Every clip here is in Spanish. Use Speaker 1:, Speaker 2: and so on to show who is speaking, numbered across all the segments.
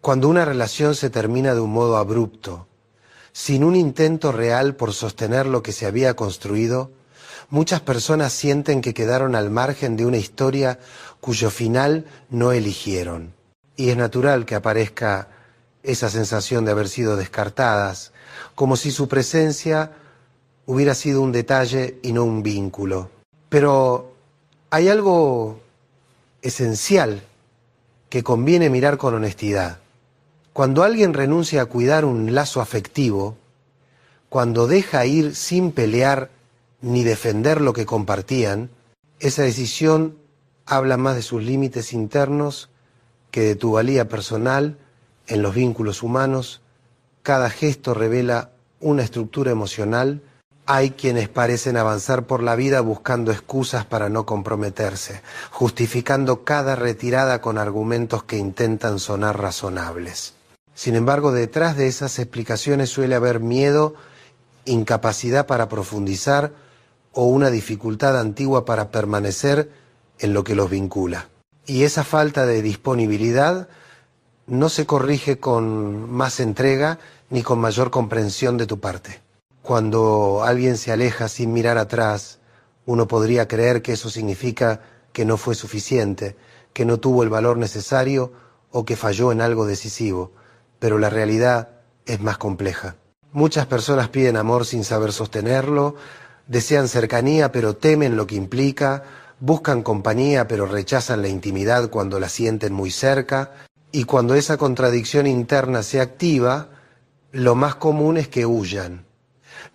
Speaker 1: Cuando una relación se termina de un modo abrupto, sin un intento real por sostener lo que se había construido, muchas personas sienten que quedaron al margen de una historia cuyo final no eligieron. Y es natural que aparezca esa sensación de haber sido descartadas, como si su presencia hubiera sido un detalle y no un vínculo. Pero hay algo esencial que conviene mirar con honestidad. Cuando alguien renuncia a cuidar un lazo afectivo, cuando deja ir sin pelear ni defender lo que compartían, esa decisión habla más de sus límites internos que de tu valía personal en los vínculos humanos. Cada gesto revela una estructura emocional. Hay quienes parecen avanzar por la vida buscando excusas para no comprometerse, justificando cada retirada con argumentos que intentan sonar razonables. Sin embargo, detrás de esas explicaciones suele haber miedo, incapacidad para profundizar o una dificultad antigua para permanecer en lo que los vincula. Y esa falta de disponibilidad no se corrige con más entrega ni con mayor comprensión de tu parte. Cuando alguien se aleja sin mirar atrás, uno podría creer que eso significa que no fue suficiente, que no tuvo el valor necesario o que falló en algo decisivo. Pero la realidad es más compleja. Muchas personas piden amor sin saber sostenerlo, desean cercanía pero temen lo que implica, buscan compañía pero rechazan la intimidad cuando la sienten muy cerca, y cuando esa contradicción interna se activa, lo más común es que huyan.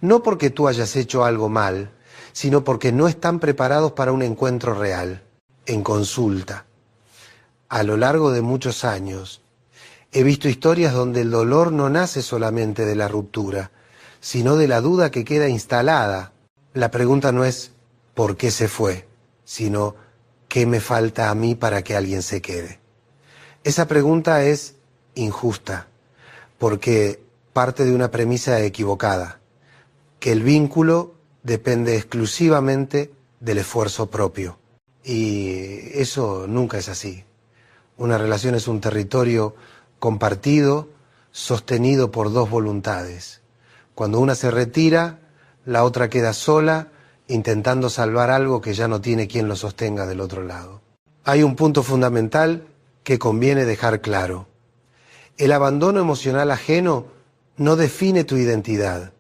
Speaker 1: No porque tú hayas hecho algo mal, sino porque no están preparados para un encuentro real, en consulta. A lo largo de muchos años, he visto historias donde el dolor no nace solamente de la ruptura, sino de la duda que queda instalada. La pregunta no es ¿por qué se fue?, sino ¿qué me falta a mí para que alguien se quede? Esa pregunta es injusta, porque parte de una premisa equivocada, que el vínculo depende exclusivamente del esfuerzo propio. Y eso nunca es así. Una relación es un territorio compartido, sostenido por dos voluntades. Cuando una se retira, la otra queda sola, intentando salvar algo que ya no tiene quien lo sostenga del otro lado. Hay un punto fundamental que conviene dejar claro. El abandono emocional ajeno no define tu identidad.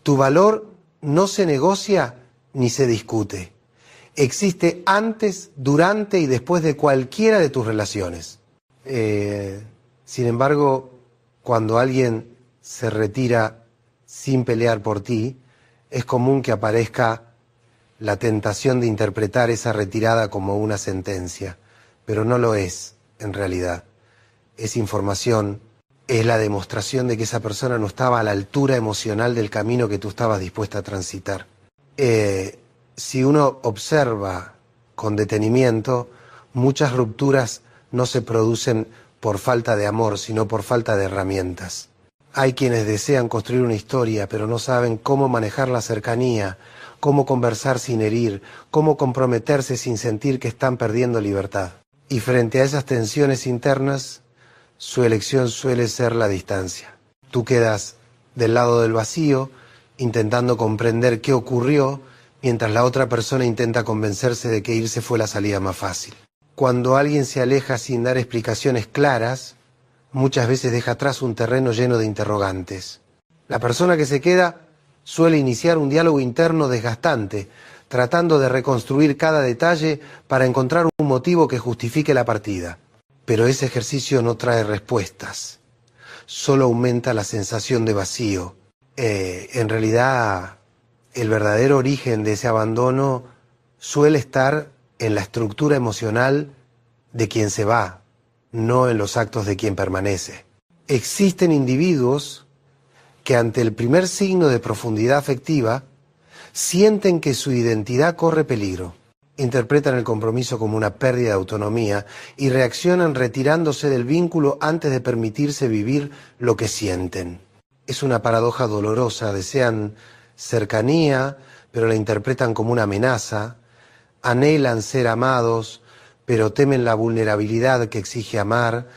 Speaker 1: Tu valor no se negocia ni se discute. Existe antes, durante y después de cualquiera de tus relaciones. Sin embargo, cuando alguien se retira sin pelear por ti, es común que aparezca la tentación de interpretar esa retirada como una sentencia, pero no lo es, en realidad. Es información, es la demostración de que esa persona no estaba a la altura emocional del camino que tú estabas dispuesta a transitar. Si uno observa con detenimiento, muchas rupturas no se producen por falta de amor, sino por falta de herramientas. Hay quienes desean construir una historia, pero no saben cómo manejar la cercanía, cómo conversar sin herir, cómo comprometerse sin sentir que están perdiendo libertad. Y frente a esas tensiones internas, su elección suele ser la distancia. Tú quedas del lado del vacío, intentando comprender qué ocurrió, mientras la otra persona intenta convencerse de que irse fue la salida más fácil. Cuando alguien se aleja sin dar explicaciones claras, muchas veces deja atrás un terreno lleno de interrogantes. La persona que se queda suele iniciar un diálogo interno desgastante, tratando de reconstruir cada detalle para encontrar un motivo que justifique la partida. Pero ese ejercicio no trae respuestas, solo aumenta la sensación de vacío. En realidad, el verdadero origen de ese abandono suele estar en la estructura emocional de quien se va, no en los actos de quien permanece. Existen individuos que ante el primer signo de profundidad afectiva sienten que su identidad corre peligro, interpretan el compromiso como una pérdida de autonomía y reaccionan retirándose del vínculo antes de permitirse vivir lo que sienten. Es una paradoja dolorosa, desean cercanía, pero la interpretan como una amenaza, anhelan ser amados, pero temen la vulnerabilidad que exige amar,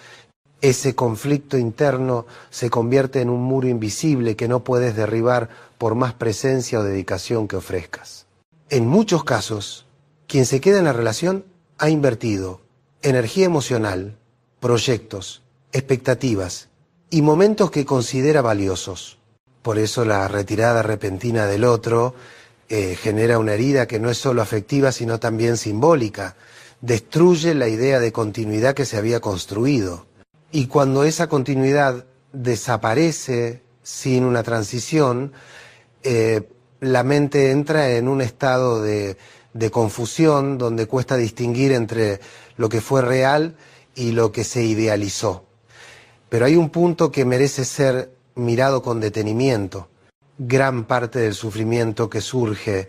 Speaker 1: Ese conflicto interno se convierte en un muro invisible que no puedes derribar por más presencia o dedicación que ofrezcas. En muchos casos, quien se queda en la relación ha invertido energía emocional, proyectos, expectativas y momentos que considera valiosos. Por eso la retirada repentina del otro genera una herida que no es solo afectiva, sino también simbólica. Destruye la idea de continuidad que se había construido. Y cuando esa continuidad desaparece sin una transición, la mente entra en un estado de confusión donde cuesta distinguir entre lo que fue real y lo que se idealizó. Pero hay un punto que merece ser mirado con detenimiento. Gran parte del sufrimiento que surge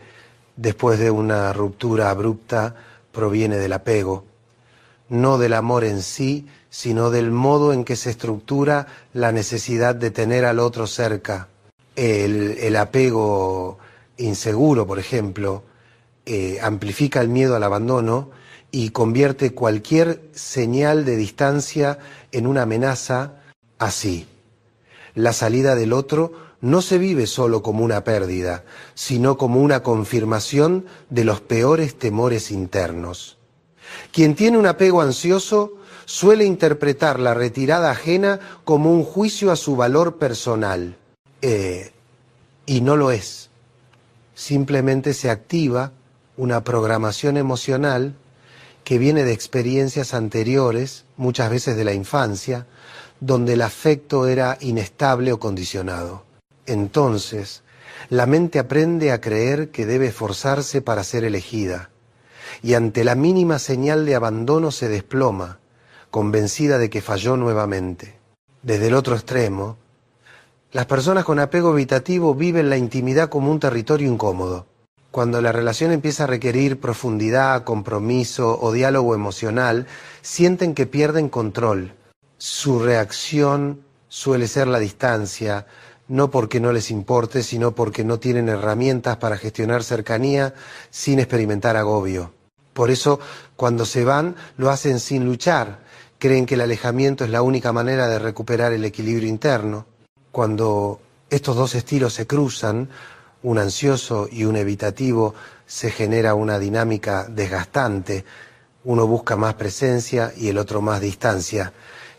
Speaker 1: después de una ruptura abrupta proviene del apego, no del amor en sí, sino del modo en que se estructura la necesidad de tener al otro cerca. El apego inseguro, por ejemplo, amplifica el miedo al abandono y convierte cualquier señal de distancia en una amenaza. Así, la salida del otro no se vive solo como una pérdida, sino como una confirmación de los peores temores internos. Quien tiene un apego ansioso suele interpretar la retirada ajena como un juicio a su valor personal. Y no lo es. Simplemente se activa una programación emocional que viene de experiencias anteriores, muchas veces de la infancia, donde el afecto era inestable o condicionado. Entonces, la mente aprende a creer que debe esforzarse para ser elegida, y ante la mínima señal de abandono se desploma, convencida de que falló nuevamente. Desde el otro extremo, las personas con apego evitativo viven la intimidad como un territorio incómodo. Cuando la relación empieza a requerir profundidad, compromiso o diálogo emocional, sienten que pierden control. Su reacción suele ser la distancia, no porque no les importe, sino porque no tienen herramientas para gestionar cercanía sin experimentar agobio. Por eso, cuando se van, lo hacen sin luchar. Creen que el alejamiento es la única manera de recuperar el equilibrio interno. Cuando estos dos estilos se cruzan, un ansioso y un evitativo, se genera una dinámica desgastante. Uno busca más presencia y el otro más distancia.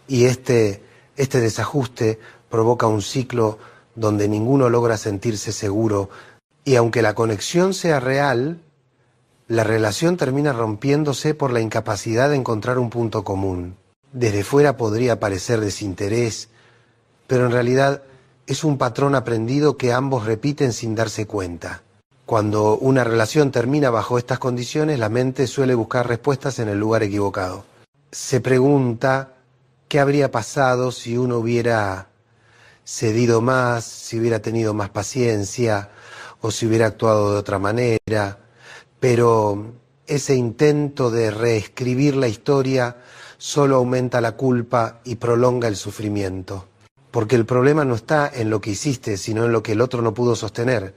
Speaker 1: Y este desajuste provoca un ciclo donde ninguno logra sentirse seguro. Y aunque la conexión sea real, la relación termina rompiéndose por la incapacidad de encontrar un punto común. Desde fuera podría parecer desinterés, pero en realidad es un patrón aprendido que ambos repiten sin darse cuenta. Cuando una relación termina bajo estas condiciones, la mente suele buscar respuestas en el lugar equivocado. Se pregunta qué habría pasado si uno hubiera cedido más, si hubiera tenido más paciencia o si hubiera actuado de otra manera. Pero ese intento de reescribir la historia solo aumenta la culpa y prolonga el sufrimiento. Porque el problema no está en lo que hiciste, sino en lo que el otro no pudo sostener.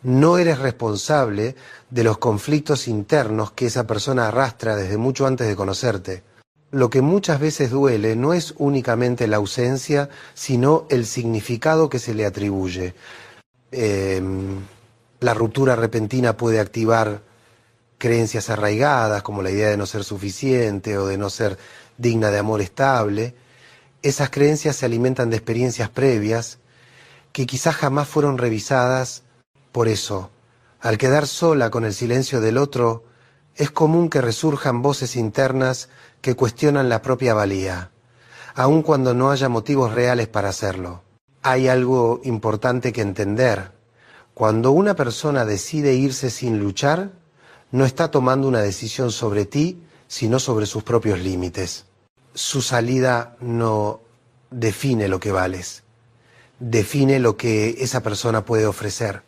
Speaker 1: No eres responsable de los conflictos internos que esa persona arrastra desde mucho antes de conocerte. Lo que muchas veces duele no es únicamente la ausencia, sino el significado que se le atribuye. La ruptura repentina puede activar creencias arraigadas, como la idea de no ser suficiente o de no ser digna de amor estable. Esas creencias se alimentan de experiencias previas que quizás jamás fueron revisadas. Por eso, al quedar sola con el silencio del otro, es común que resurjan voces internas que cuestionan la propia valía, aun cuando no haya motivos reales para hacerlo. Hay algo importante que entender. Cuando una persona decide irse sin luchar, no está tomando una decisión sobre ti, sino sobre sus propios límites. Su salida no define lo que vales, define lo que esa persona puede ofrecer.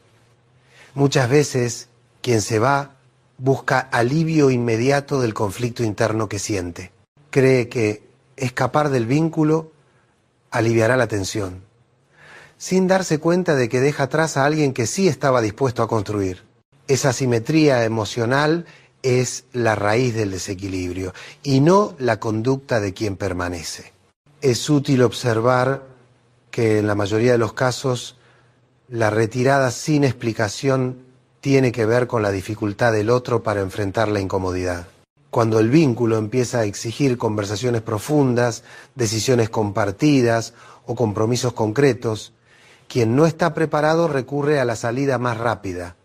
Speaker 1: Muchas veces, quien se va busca alivio inmediato del conflicto interno que siente. Cree que escapar del vínculo aliviará la tensión, sin darse cuenta de que deja atrás a alguien que sí estaba dispuesto a construir. Esa asimetría emocional es la raíz del desequilibrio y no la conducta de quien permanece. Es útil observar que en la mayoría de los casos la retirada sin explicación tiene que ver con la dificultad del otro para enfrentar la incomodidad. Cuando el vínculo empieza a exigir conversaciones profundas, decisiones compartidas o compromisos concretos, quien no está preparado recurre a la salida más rápida,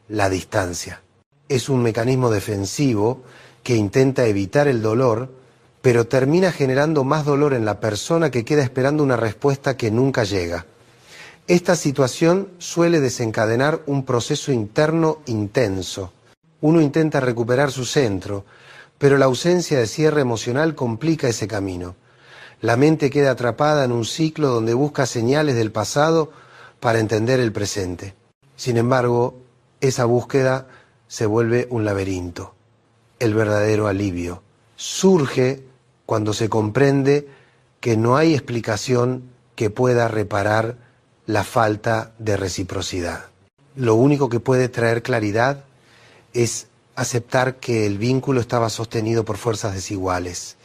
Speaker 1: la distancia. Es un mecanismo defensivo que intenta evitar el dolor, pero termina generando más dolor en la persona que queda esperando una respuesta que nunca llega. Esta situación suele desencadenar un proceso interno intenso. Uno intenta recuperar su centro, pero la ausencia de cierre emocional complica ese camino. La mente queda atrapada en un ciclo donde busca señales del pasado para entender el presente. Sin embargo, esa búsqueda se vuelve un laberinto. El verdadero alivio surge cuando se comprende que no hay explicación que pueda reparar la falta de reciprocidad. Lo único que puede traer claridad es aceptar que el vínculo estaba sostenido por fuerzas desiguales.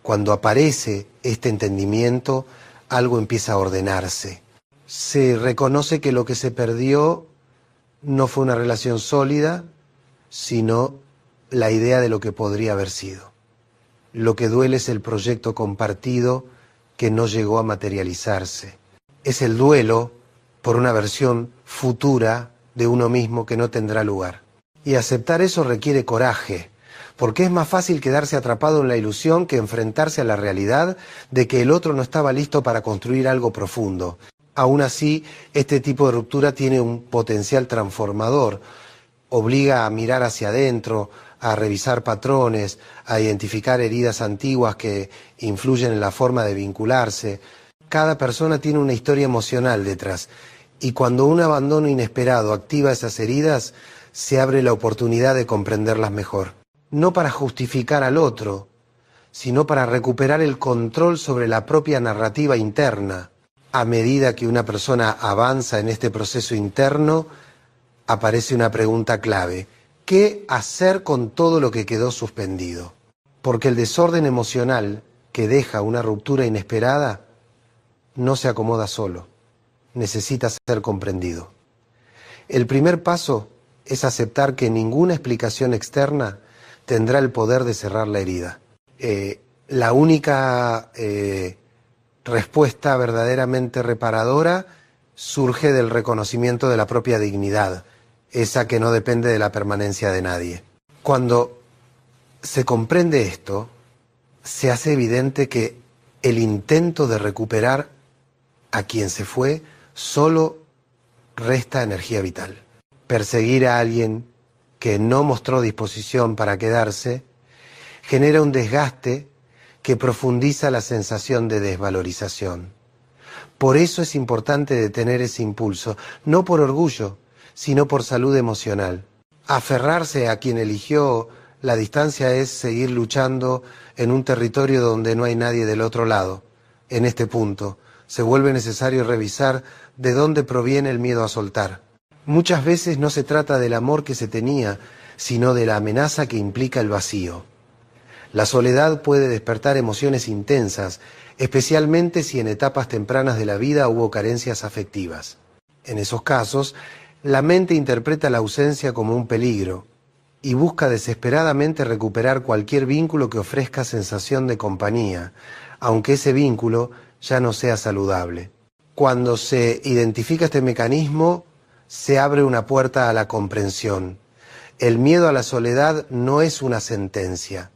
Speaker 1: Cuando aparece este entendimiento, algo empieza a ordenarse. Se reconoce que lo que se perdió no fue una relación sólida, sino la idea de lo que podría haber sido. Lo que duele es el proyecto compartido que no llegó a materializarse. Es el duelo por una versión futura de uno mismo que no tendrá lugar. Y aceptar eso requiere coraje, porque es más fácil quedarse atrapado en la ilusión que enfrentarse a la realidad de que el otro no estaba listo para construir algo profundo. Aún así, este tipo de ruptura tiene un potencial transformador. Obliga a mirar hacia adentro, a revisar patrones, a identificar heridas antiguas que influyen en la forma de vincularse. Cada persona tiene una historia emocional detrás, y cuando un abandono inesperado activa esas heridas, se abre la oportunidad de comprenderlas mejor. No para justificar al otro, sino para recuperar el control sobre la propia narrativa interna. A medida que una persona avanza en este proceso interno, aparece una pregunta clave: ¿qué hacer con todo lo que quedó suspendido? Porque el desorden emocional que deja una ruptura inesperada no se acomoda solo, necesita ser comprendido. El primer paso es aceptar que ninguna explicación externa tendrá el poder de cerrar la herida. La única respuesta verdaderamente reparadora surge del reconocimiento de la propia dignidad, esa que no depende de la permanencia de nadie. Cuando se comprende esto, se hace evidente que el intento de recuperar a quien se fue solo resta energía vital. Perseguir a alguien que no mostró disposición para quedarse genera un desgaste que profundiza la sensación de desvalorización. Por eso es importante detener ese impulso, no por orgullo, sino por salud emocional. Aferrarse a quien eligió la distancia es seguir luchando en un territorio donde no hay nadie del otro lado. En este punto, se vuelve necesario revisar de dónde proviene el miedo a soltar. Muchas veces no se trata del amor que se tenía, sino de la amenaza que implica el vacío. La soledad puede despertar emociones intensas, especialmente si en etapas tempranas de la vida hubo carencias afectivas. En esos casos, la mente interpreta la ausencia como un peligro y busca desesperadamente recuperar cualquier vínculo que ofrezca sensación de compañía, aunque ese vínculo ya no sea saludable. Cuando se identifica este mecanismo, se abre una puerta a la comprensión. El miedo a la soledad no es una sentencia,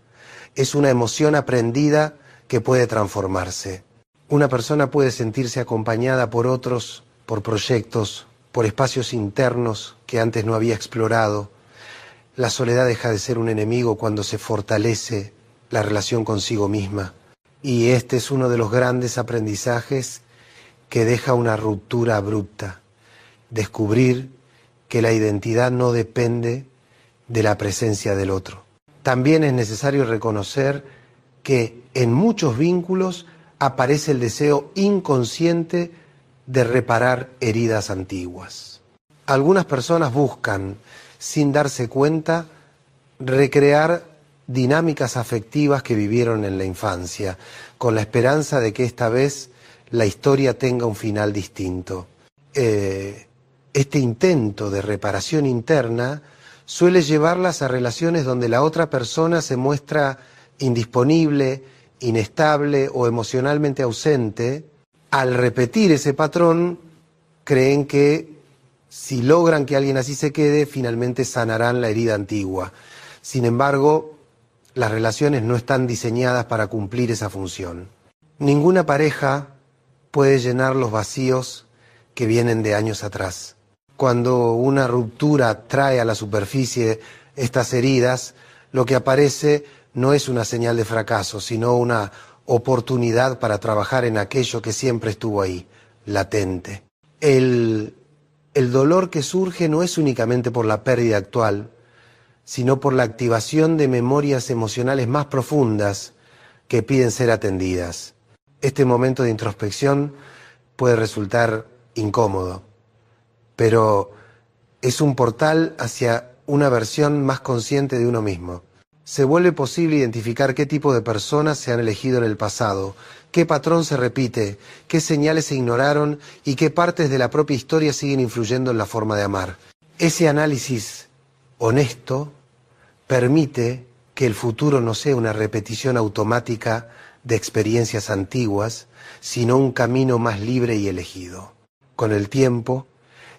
Speaker 1: es una emoción aprendida que puede transformarse. Una persona puede sentirse acompañada por otros, por proyectos, por espacios internos que antes no había explorado. La soledad deja de ser un enemigo cuando se fortalece la relación consigo misma. Y este es uno de los grandes aprendizajes que deja una ruptura abrupta. Descubrir que la identidad no depende de la presencia del otro. También es necesario reconocer que en muchos vínculos aparece el deseo inconsciente de reparar heridas antiguas. Algunas personas buscan, sin darse cuenta, recrear dinámicas afectivas que vivieron en la infancia, con la esperanza de que esta vez la historia tenga un final distinto. Este intento de reparación interna suele llevarlas a relaciones donde la otra persona se muestra indisponible, inestable o emocionalmente ausente. Al repetir ese patrón, creen que si logran que alguien así se quede, finalmente sanarán la herida antigua. Sin embargo, las relaciones no están diseñadas para cumplir esa función. Ninguna pareja puede llenar los vacíos que vienen de años atrás. Cuando una ruptura trae a la superficie estas heridas, lo que aparece no es una señal de fracaso, sino una oportunidad para trabajar en aquello que siempre estuvo ahí, latente. El dolor que surge no es únicamente por la pérdida actual, sino por la activación de memorias emocionales más profundas que piden ser atendidas. Este momento de introspección puede resultar incómodo, pero es un portal hacia una versión más consciente de uno mismo. Se vuelve posible identificar qué tipo de personas se han elegido en el pasado, qué patrón se repite, qué señales se ignoraron y qué partes de la propia historia siguen influyendo en la forma de amar. Ese análisis honesto permite que el futuro no sea una repetición automática de experiencias antiguas, sino un camino más libre y elegido. Con el tiempo,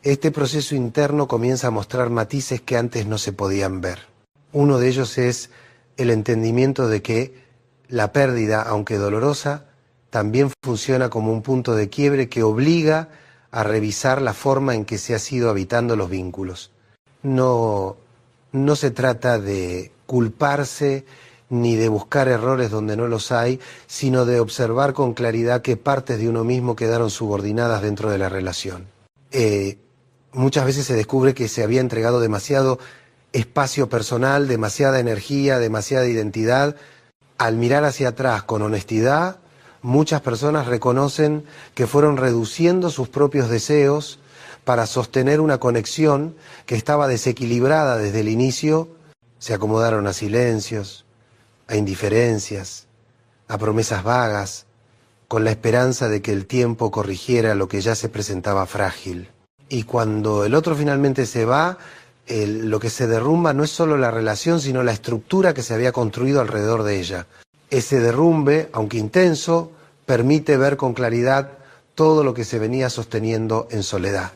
Speaker 1: este proceso interno comienza a mostrar matices que antes no se podían ver. Uno de ellos es el entendimiento de que la pérdida, aunque dolorosa, también funciona como un punto de quiebre que obliga a revisar la forma en que se han ido habitando los vínculos. No se trata de culparse ni de buscar errores donde no los hay, sino de observar con claridad qué partes de uno mismo quedaron subordinadas dentro de la relación. Muchas veces se descubre que se había entregado demasiado espacio personal, demasiada energía, demasiada identidad. Al mirar hacia atrás con honestidad, muchas personas reconocen que fueron reduciendo sus propios deseos para sostener una conexión que estaba desequilibrada desde el inicio. Se acomodaron a silencios, a indiferencias, a promesas vagas, con la esperanza de que el tiempo corrigiera lo que ya se presentaba frágil. Y cuando el otro finalmente se va, lo que se derrumba no es solo la relación, sino la estructura que se había construido alrededor de ella. Ese derrumbe, aunque intenso, permite ver con claridad todo lo que se venía sosteniendo en soledad.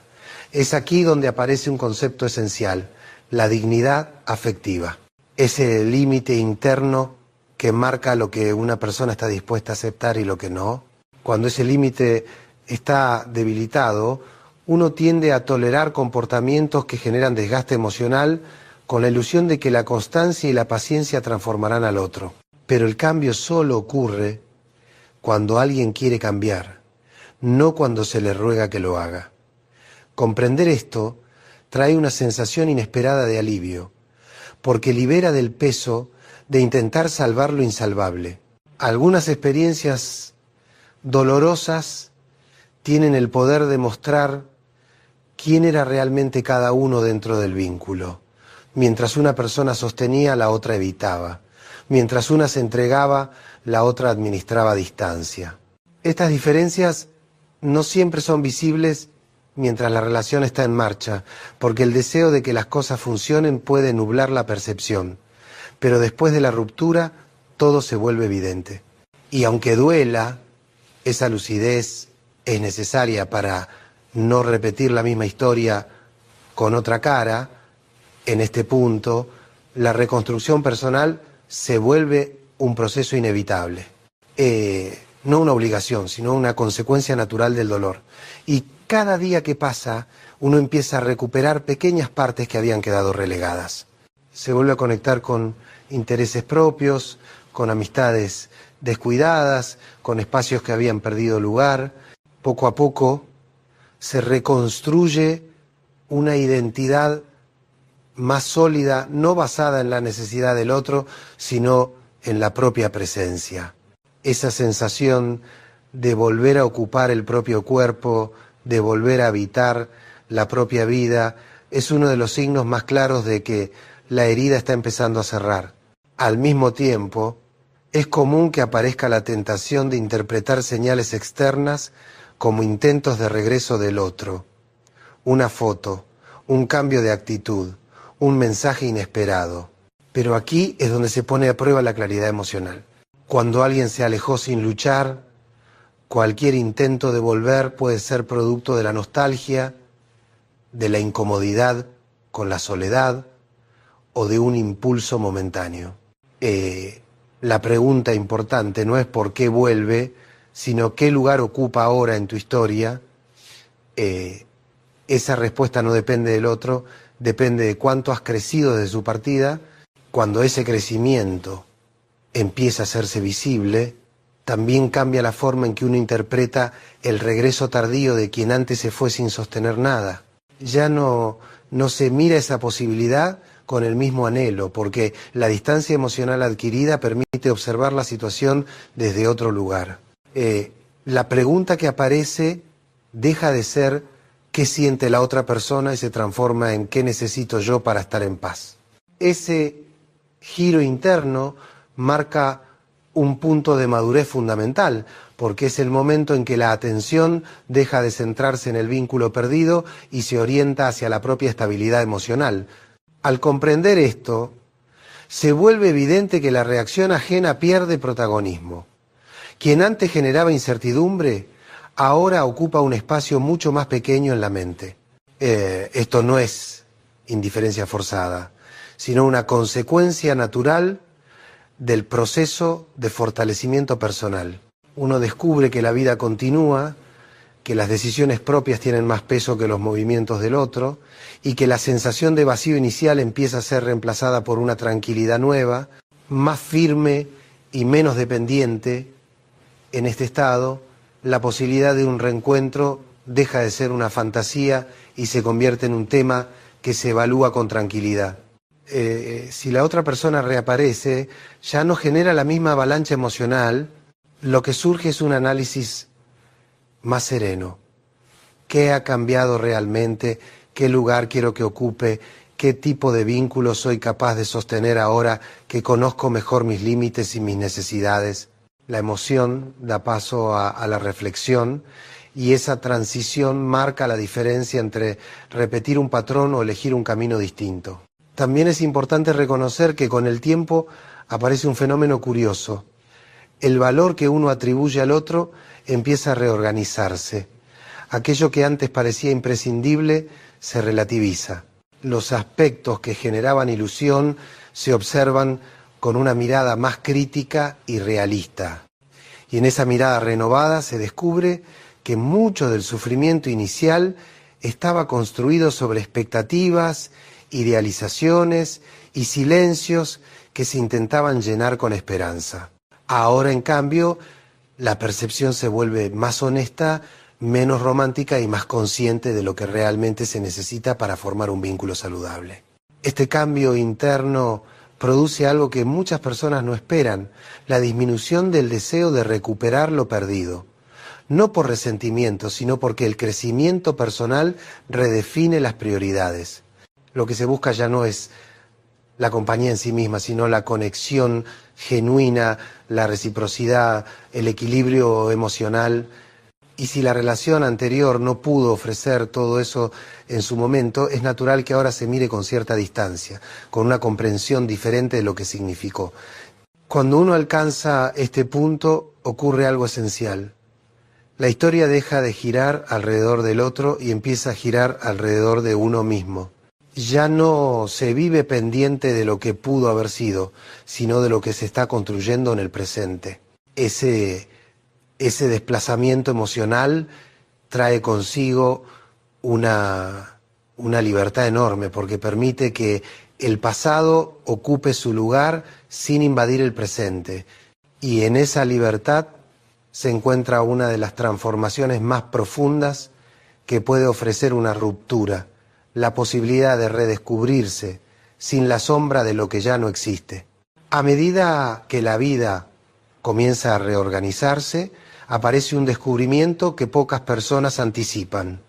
Speaker 1: Es aquí donde aparece un concepto esencial, la dignidad afectiva. Ese límite interno que marca lo que una persona está dispuesta a aceptar y lo que no. Cuando ese límite está debilitado, uno tiende a tolerar comportamientos que generan desgaste emocional con la ilusión de que la constancia y la paciencia transformarán al otro. Pero el cambio solo ocurre cuando alguien quiere cambiar, no cuando se le ruega que lo haga. Comprender esto trae una sensación inesperada de alivio, porque libera del peso de intentar salvar lo insalvable. Algunas experiencias dolorosas tienen el poder de mostrar quién era realmente cada uno dentro del vínculo. Mientras una persona sostenía, la otra evitaba. Mientras una se entregaba, la otra administraba distancia. Estas diferencias no siempre son visibles mientras la relación está en marcha, porque el deseo de que las cosas funcionen puede nublar la percepción. Pero después de la ruptura, todo se vuelve evidente. Y aunque duela, esa lucidez es necesaria para no repetir la misma historia con otra cara. En este punto, la reconstrucción personal se vuelve un proceso inevitable. No una obligación, sino una consecuencia natural del dolor. Y cada día que pasa, uno empieza a recuperar pequeñas partes que habían quedado relegadas. Se vuelve a conectar con intereses propios, con amistades descuidadas, con espacios que habían perdido lugar. Poco a poco se reconstruye una identidad más sólida, no basada en la necesidad del otro, sino en la propia presencia. Esa sensación de volver a ocupar el propio cuerpo, de volver a habitar la propia vida, es uno de los signos más claros de que la herida está empezando a cerrar. Al mismo tiempo, es común que aparezca la tentación de interpretar señales externas como intentos de regreso del otro. Una foto, un cambio de actitud, un mensaje inesperado. Pero aquí es donde se pone a prueba la claridad emocional. Cuando alguien se alejó sin luchar, cualquier intento de volver puede ser producto de la nostalgia, de la incomodidad con la soledad o de un impulso momentáneo. La pregunta importante no es por qué vuelve, sino qué lugar ocupa ahora en tu historia. Esa respuesta no depende del otro, depende de cuánto has crecido desde su partida. Cuando ese crecimiento empieza a hacerse visible, también cambia la forma en que uno interpreta el regreso tardío de quien antes se fue sin sostener nada. Ya no se mira esa posibilidad con el mismo anhelo, porque la distancia emocional adquirida permite observar la situación desde otro lugar. La pregunta que aparece deja de ser qué siente la otra persona y se transforma en qué necesito yo para estar en paz. Ese giro interno marca un punto de madurez fundamental, porque es el momento en que la atención deja de centrarse en el vínculo perdido y se orienta hacia la propia estabilidad emocional. Al comprender esto, se vuelve evidente que la reacción ajena pierde protagonismo. Quien antes generaba incertidumbre, ahora ocupa un espacio mucho más pequeño en la mente. Esto no es indiferencia forzada, sino una consecuencia natural del proceso de fortalecimiento personal. Uno descubre que la vida continúa, que las decisiones propias tienen más peso que los movimientos del otro y que la sensación de vacío inicial empieza a ser reemplazada por una tranquilidad nueva, más firme y menos dependiente. En este estado, la posibilidad de un reencuentro deja de ser una fantasía y se convierte en un tema que se evalúa con tranquilidad. Si la otra persona reaparece, ya no genera la misma avalancha emocional, lo que surge es un análisis más sereno. ¿Qué ha cambiado realmente? ¿Qué lugar quiero que ocupe? ¿Qué tipo de vínculo soy capaz de sostener ahora que conozco mejor mis límites y mis necesidades? La emoción da paso a la reflexión y esa transición marca la diferencia entre repetir un patrón o elegir un camino distinto. También es importante reconocer que con el tiempo aparece un fenómeno curioso. El valor que uno atribuye al otro empieza a reorganizarse. Aquello que antes parecía imprescindible se relativiza. Los aspectos que generaban ilusión se observan con una mirada más crítica y realista. Y en esa mirada renovada se descubre que mucho del sufrimiento inicial estaba construido sobre expectativas, idealizaciones y silencios que se intentaban llenar con esperanza. Ahora, en cambio, la percepción se vuelve más honesta, menos romántica y más consciente de lo que realmente se necesita para formar un vínculo saludable. Este cambio interno produce algo que muchas personas no esperan, la disminución del deseo de recuperar lo perdido. No por resentimiento, sino porque el crecimiento personal redefine las prioridades. Lo que se busca ya no es la compañía en sí misma, sino la conexión genuina, la reciprocidad, el equilibrio emocional. Y si la relación anterior no pudo ofrecer todo eso en su momento, es natural que ahora se mire con cierta distancia, con una comprensión diferente de lo que significó. Cuando uno alcanza este punto, ocurre algo esencial. La historia deja de girar alrededor del otro y empieza a girar alrededor de uno mismo. Ya no se vive pendiente de lo que pudo haber sido, sino de lo que se está construyendo en el presente. Ese desplazamiento emocional trae consigo una libertad enorme, porque permite que el pasado ocupe su lugar sin invadir el presente. Y en esa libertad se encuentra una de las transformaciones más profundas que puede ofrecer una ruptura. La posibilidad de redescubrirse sin la sombra de lo que ya no existe. A medida que la vida comienza a reorganizarse, aparece un descubrimiento que pocas personas anticipan.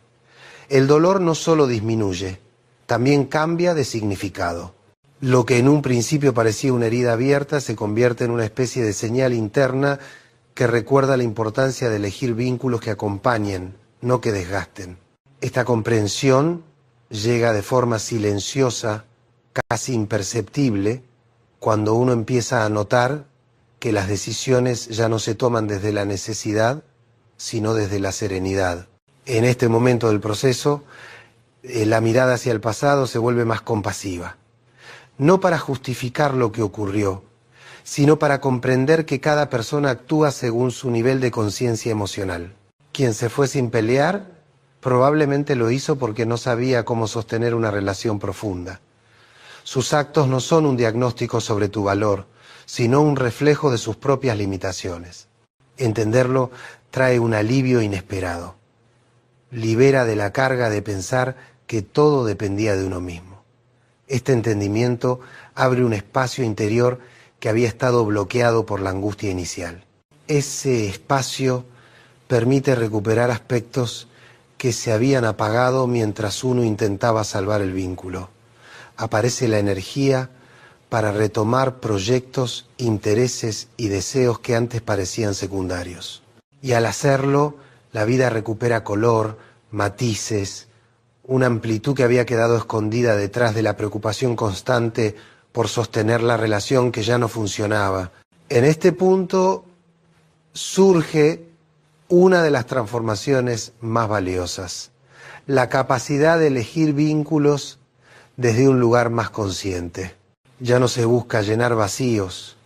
Speaker 1: El dolor no solo disminuye, también cambia de significado. Lo que en un principio parecía una herida abierta se convierte en una especie de señal interna que recuerda la importancia de elegir vínculos que acompañen, no que desgasten. Esta comprensión llega de forma silenciosa, casi imperceptible, cuando uno empieza a notar que las decisiones ya no se toman desde la necesidad, sino desde la serenidad. En este momento del proceso, la mirada hacia el pasado se vuelve más compasiva. No para justificar lo que ocurrió, sino para comprender que cada persona actúa según su nivel de conciencia emocional. Quien se fue sin pelear, probablemente lo hizo porque no sabía cómo sostener una relación profunda. Sus actos no son un diagnóstico sobre tu valor, sino un reflejo de sus propias limitaciones. Entenderlo trae un alivio inesperado. Libera de la carga de pensar que todo dependía de uno mismo. Este entendimiento abre un espacio interior que había estado bloqueado por la angustia inicial. Ese espacio permite recuperar aspectos que se habían apagado mientras uno intentaba salvar el vínculo. Aparece la energía para retomar proyectos, intereses y deseos que antes parecían secundarios. Y al hacerlo, la vida recupera color, matices, una amplitud que había quedado escondida detrás de la preocupación constante por sostener la relación que ya no funcionaba. En este punto surge una de las transformaciones más valiosas, la capacidad de elegir vínculos desde un lugar más consciente. Ya no se busca llenar vacíos,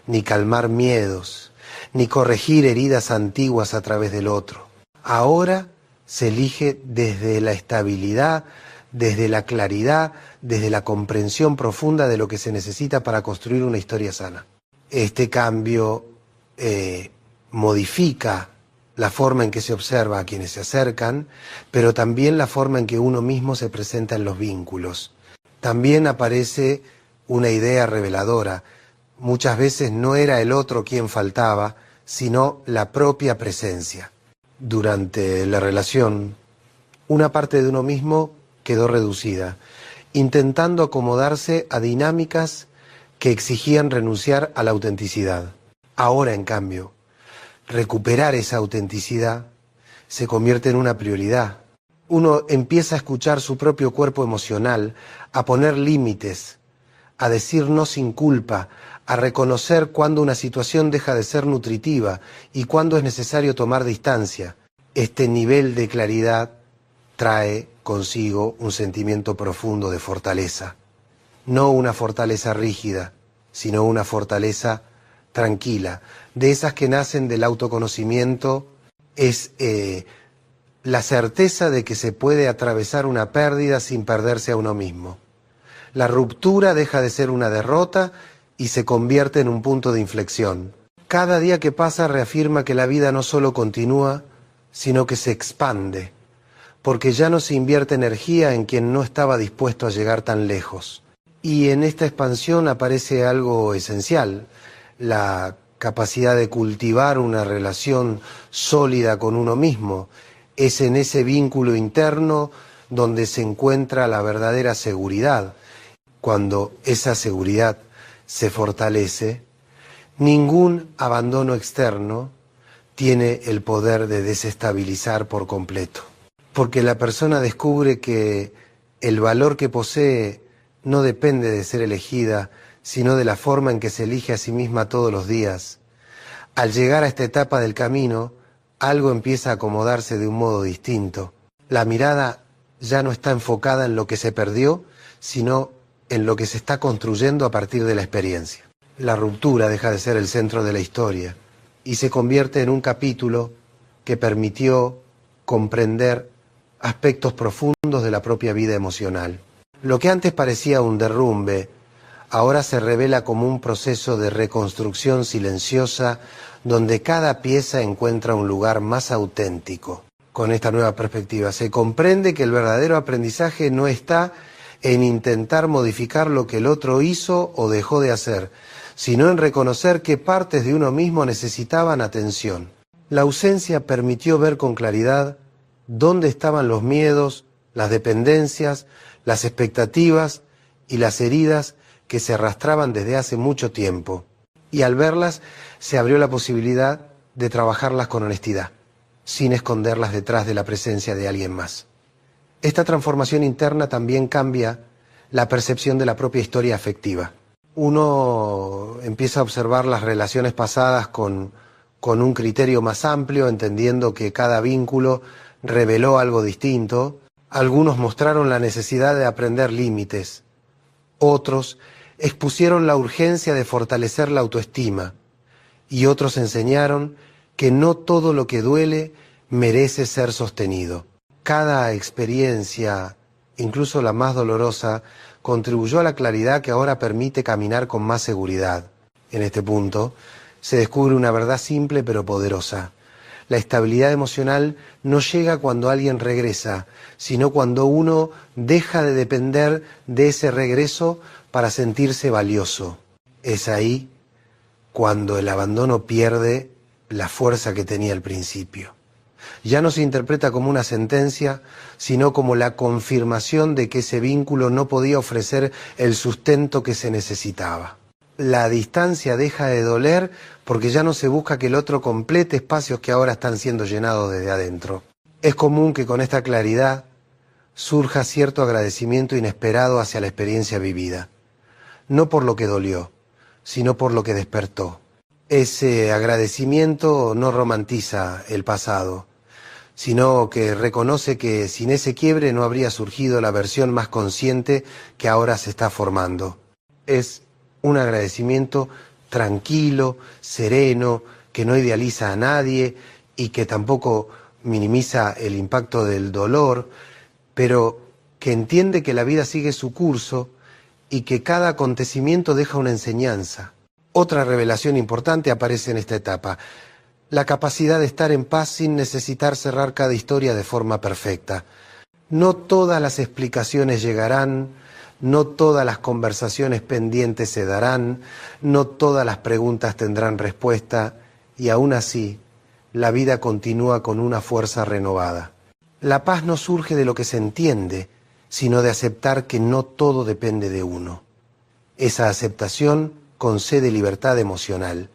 Speaker 1: ni calmar miedos, ni corregir heridas antiguas a través del otro. Ahora se elige desde la estabilidad, desde la claridad, desde la comprensión profunda de lo que se necesita para construir una historia sana. Este cambio modifica la forma en que se observa a quienes se acercan, pero también la forma en que uno mismo se presenta en los vínculos. También aparece una idea reveladora. Muchas veces no era el otro quien faltaba, sino la propia presencia. Durante la relación, una parte de uno mismo quedó reducida, intentando acomodarse a dinámicas que exigían renunciar a la autenticidad. Ahora, en cambio, recuperar esa autenticidad se convierte en una prioridad. Uno empieza a escuchar su propio cuerpo emocional, a poner límites, a decir no sin culpa, a reconocer cuándo una situación deja de ser nutritiva y cuándo es necesario tomar distancia. Este nivel de claridad trae consigo un sentimiento profundo de fortaleza. No una fortaleza rígida, sino una fortaleza tranquila, de esas que nacen del autoconocimiento. Es la certeza de que se puede atravesar una pérdida sin perderse a uno mismo. La ruptura deja de ser una derrota y se convierte en un punto de inflexión. Cada día que pasa reafirma que la vida no solo continúa, sino que se expande, porque ya no se invierte energía en quien no estaba dispuesto a llegar tan lejos. Y en esta expansión aparece algo esencial, la capacidad de cultivar una relación sólida con uno mismo. Es en ese vínculo interno donde se encuentra la verdadera seguridad. Cuando esa seguridad se fortalece, ningún abandono externo tiene el poder de desestabilizar por completo. Porque la persona descubre que el valor que posee no depende de ser elegida, sino de la forma en que se elige a sí misma todos los días. Al llegar a esta etapa del camino, algo empieza a acomodarse de un modo distinto. La mirada ya no está enfocada en lo que se perdió, sino en lo que se está construyendo a partir de la experiencia. La ruptura deja de ser el centro de la historia y se convierte en un capítulo que permitió comprender aspectos profundos de la propia vida emocional. Lo que antes parecía un derrumbe, ahora se revela como un proceso de reconstrucción silenciosa donde cada pieza encuentra un lugar más auténtico. Con esta nueva perspectiva se comprende que el verdadero aprendizaje no está en intentar modificar lo que el otro hizo o dejó de hacer, sino en reconocer qué partes de uno mismo necesitaban atención. La ausencia permitió ver con claridad dónde estaban los miedos, las dependencias, las expectativas y las heridas que se arrastraban desde hace mucho tiempo, y al verlas se abrió la posibilidad de trabajarlas con honestidad, sin esconderlas detrás de la presencia de alguien más. Esta transformación interna también cambia la percepción de la propia historia afectiva. Uno empieza a observar las relaciones pasadas con un criterio más amplio, entendiendo que cada vínculo reveló algo distinto. Algunos mostraron la necesidad de aprender límites. Otros expusieron la urgencia de fortalecer la autoestima. Y otros enseñaron que no todo lo que duele merece ser sostenido. Cada experiencia, incluso la más dolorosa, contribuyó a la claridad que ahora permite caminar con más seguridad. En este punto, se descubre una verdad simple pero poderosa. La estabilidad emocional no llega cuando alguien regresa, sino cuando uno deja de depender de ese regreso para sentirse valioso. Es ahí cuando el abandono pierde la fuerza que tenía al principio. Ya no se interpreta como una sentencia, sino como la confirmación de que ese vínculo no podía ofrecer el sustento que se necesitaba. La distancia deja de doler porque ya no se busca que el otro complete espacios que ahora están siendo llenados desde adentro. Es común que con esta claridad surja cierto agradecimiento inesperado hacia la experiencia vivida, no por lo que dolió, sino por lo que despertó. Ese agradecimiento no romantiza el pasado, sino que reconoce que sin ese quiebre no habría surgido la versión más consciente que ahora se está formando. Es un agradecimiento tranquilo, sereno, que no idealiza a nadie y que tampoco minimiza el impacto del dolor, pero que entiende que la vida sigue su curso y que cada acontecimiento deja una enseñanza. Otra revelación importante aparece en esta etapa: la capacidad de estar en paz sin necesitar cerrar cada historia de forma perfecta. No todas las explicaciones llegarán, no todas las conversaciones pendientes se darán, no todas las preguntas tendrán respuesta, y aún así, la vida continúa con una fuerza renovada. La paz no surge de lo que se entiende, sino de aceptar que no todo depende de uno. Esa aceptación concede libertad emocional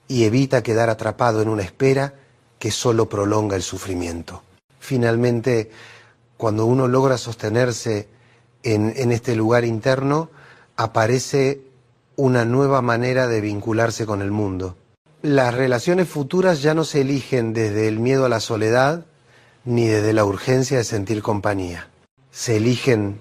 Speaker 1: y evita quedar atrapado en una espera que solo prolonga el sufrimiento. Finalmente, cuando uno logra sostenerse en este lugar interno, aparece una nueva manera de vincularse con el mundo. Las relaciones futuras ya no se eligen desde el miedo a la soledad ni desde la urgencia de sentir compañía. Se eligen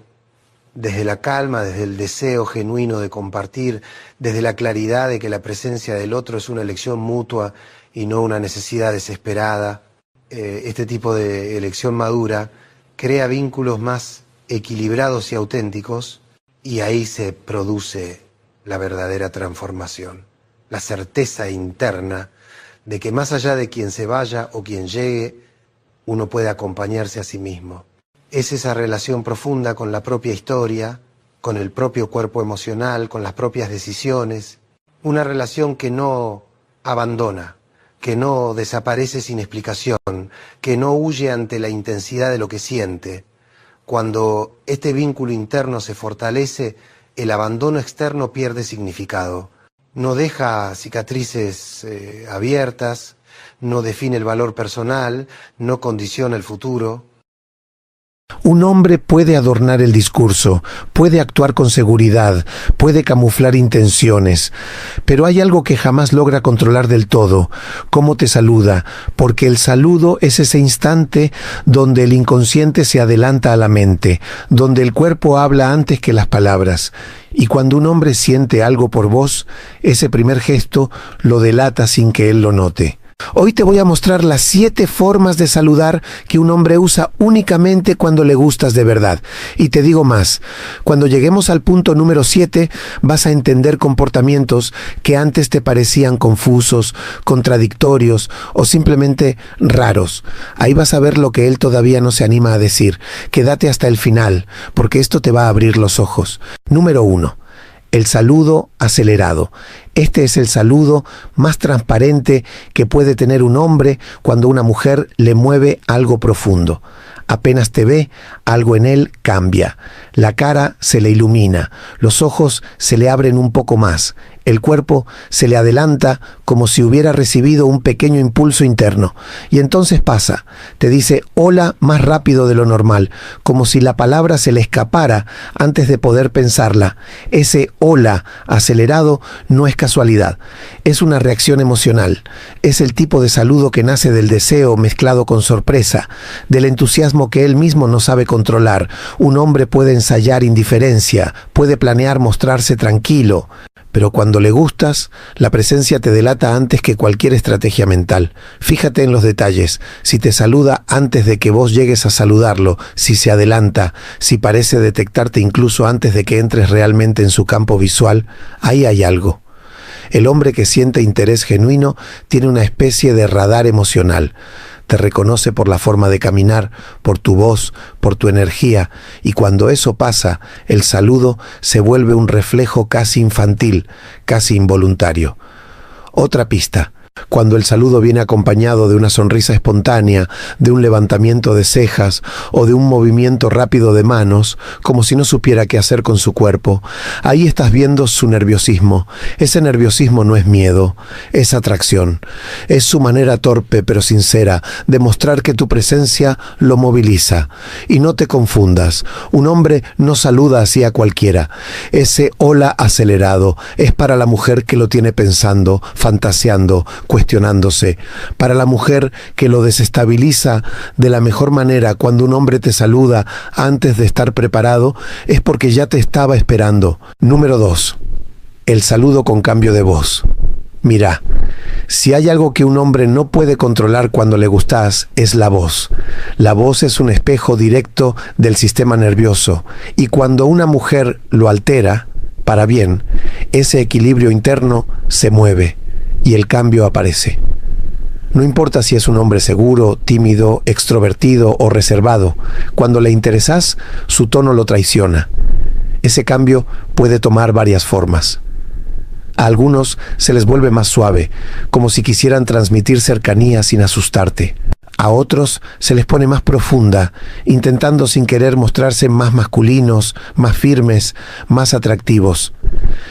Speaker 1: desde la calma, desde el deseo genuino de compartir, desde la claridad de que la presencia del otro es una elección mutua y no una necesidad desesperada. Este tipo de elección madura crea vínculos más equilibrados y auténticos, y ahí se produce la verdadera transformación, la certeza interna de que más allá de quien se vaya o quien llegue, uno puede acompañarse a sí mismo. Es esa relación profunda con la propia historia, con el propio cuerpo emocional, con las propias decisiones, una relación que no abandona, que no desaparece sin explicación, que no huye ante la intensidad de lo que siente. Cuando este vínculo interno se fortalece, el abandono externo pierde significado. No deja cicatrices abiertas, no define el valor personal, no condiciona el futuro.
Speaker 2: Un hombre puede adornar el discurso, puede actuar con seguridad, puede camuflar intenciones, pero hay algo que jamás logra controlar del todo: cómo te saluda, porque el saludo es ese instante donde el inconsciente se adelanta a la mente, donde el cuerpo habla antes que las palabras. Y cuando un hombre siente algo por vos, ese primer gesto lo delata sin que él lo note. Hoy te voy a mostrar las 7 formas de saludar que un hombre usa únicamente cuando le gustas de verdad. Y te digo más, cuando lleguemos al punto número 7, vas a entender comportamientos que antes te parecían confusos, contradictorios o simplemente raros. Ahí vas a ver lo que él todavía no se anima a decir. Quédate hasta el final, porque esto te va a abrir los ojos. Número 1. El saludo acelerado. Este es el saludo más transparente que puede tener un hombre cuando una mujer le mueve algo profundo. Apenas te ve, algo en él cambia. La cara se le ilumina, los ojos se le abren un poco más, el cuerpo se le adelanta como si hubiera recibido un pequeño impulso interno. Y entonces pasa, te dice hola más rápido de lo normal, como si la palabra se le escapara antes de poder pensarla. Ese hola acelerado no es casualidad, es una reacción emocional. Es el tipo de saludo que nace del deseo mezclado con sorpresa, del entusiasmo que él mismo no sabe controlar. Un hombre puede ensayar indiferencia, puede planear mostrarse tranquilo, pero cuando le gustas, la presencia te delata antes que cualquier estrategia mental. Fíjate en los detalles, si te saluda antes de que vos llegues a saludarlo, si se adelanta, si parece detectarte incluso antes de que entres realmente en su campo visual, ahí hay algo. El hombre que siente interés genuino tiene una especie de radar emocional. Te reconoce por la forma de caminar, por tu voz, por tu energía, y cuando eso pasa, el saludo se vuelve un reflejo casi infantil, casi involuntario. Otra pista. Cuando el saludo viene acompañado de una sonrisa espontánea, de un levantamiento de cejas o de un movimiento rápido de manos, como si no supiera qué hacer con su cuerpo, ahí estás viendo su nerviosismo. Ese nerviosismo no es miedo, es atracción. Es su manera torpe pero sincera de mostrar que tu presencia lo moviliza. Y no te confundas, un hombre no saluda así a cualquiera. Ese hola acelerado es para la mujer que lo tiene pensando, fantaseando, cuestionándose, para la mujer que lo desestabiliza de la mejor manera. Cuando un hombre te saluda antes de estar preparado, es porque ya te estaba esperando. Número 2. El saludo con cambio de voz. Mira, si hay algo que un hombre no puede controlar cuando le gustas, es la voz. La voz es un espejo directo del sistema nervioso, y cuando una mujer lo altera, para bien, ese equilibrio interno se mueve y el cambio aparece. No importa si es un hombre seguro, tímido, extrovertido o reservado, cuando le interesas, su tono lo traiciona. Ese cambio puede tomar varias formas. A algunos se les vuelve más suave, como si quisieran transmitir cercanía sin asustarte. A otros se les pone más profunda, intentando sin querer mostrarse más masculinos, más firmes, más atractivos.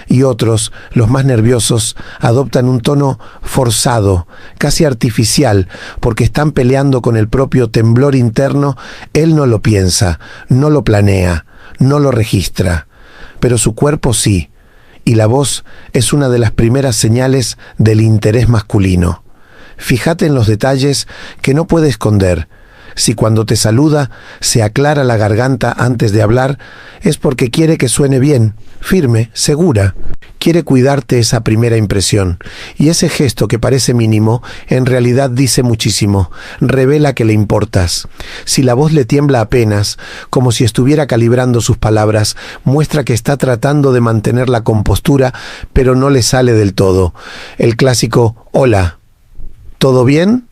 Speaker 2: Y otros, los más nerviosos, adoptan un tono forzado, casi artificial, porque están peleando con el propio temblor interno. Él no lo piensa, no lo planea, no lo registra, pero su cuerpo sí, y la voz es una de las primeras señales del interés masculino. Fíjate en los detalles que no puede esconder. Si cuando te saluda se aclara la garganta antes de hablar, es porque quiere que suene bien, firme, segura. Quiere cuidarte esa primera impresión. Y ese gesto que parece mínimo, en realidad dice muchísimo. Revela que le importas. Si la voz le tiembla apenas, como si estuviera calibrando sus palabras, muestra que está tratando de mantener la compostura, pero no le sale del todo. El clásico «Hola, ¿todo bien?»,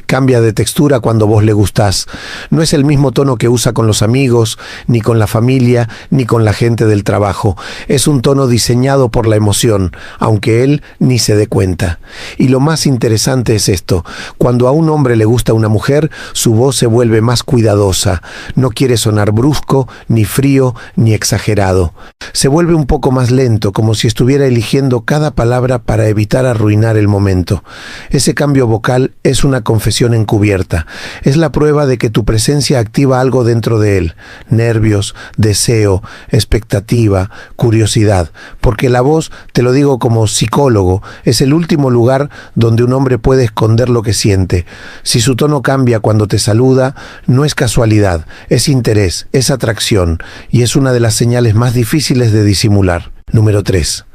Speaker 2: cambia de textura cuando vos le gustás. No es el mismo tono que usa con los amigos, ni con la familia, ni con la gente del trabajo. Es un tono diseñado por la emoción, aunque él ni se dé cuenta. Y lo más interesante es esto: cuando a un hombre le gusta una mujer, su voz se vuelve más cuidadosa. No quiere sonar brusco, ni frío, ni exagerado. Se vuelve un poco más lento, como si estuviera eligiendo cada palabra para evitar arruinar el momento. Ese cambio vocal es una confesión encubierta. Es la prueba de que tu presencia activa algo dentro de él: nervios, deseo, expectativa, curiosidad. Porque la voz, te lo digo como psicólogo, es el último lugar donde un hombre puede esconder lo que siente. Si su tono cambia cuando te saluda, no es casualidad, es interés, es atracción, y es una de las señales más difíciles de disimular. Número 3.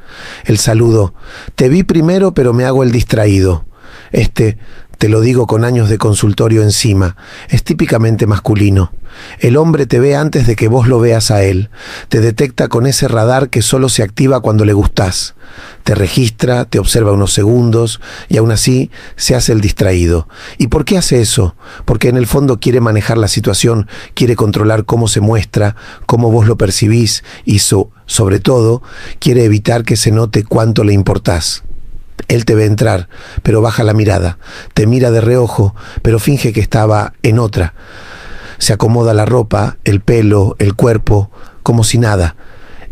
Speaker 2: El saludo. Te vi primero, pero me hago el distraído. Te lo digo con años de consultorio encima, es típicamente masculino. El hombre te ve antes de que vos lo veas a él. Te detecta con ese radar que solo se activa cuando le gustás. Te registra, te observa unos segundos y aún así se hace el distraído. ¿Y por qué hace eso? Porque en el fondo quiere manejar la situación, quiere controlar cómo se muestra, cómo vos lo percibís y sobre todo, quiere evitar que se note cuánto le importás. Él te ve entrar, pero baja la mirada. Te mira de reojo, pero finge que estaba en otra. se acomoda la ropa, el pelo, el cuerpo, como si nada.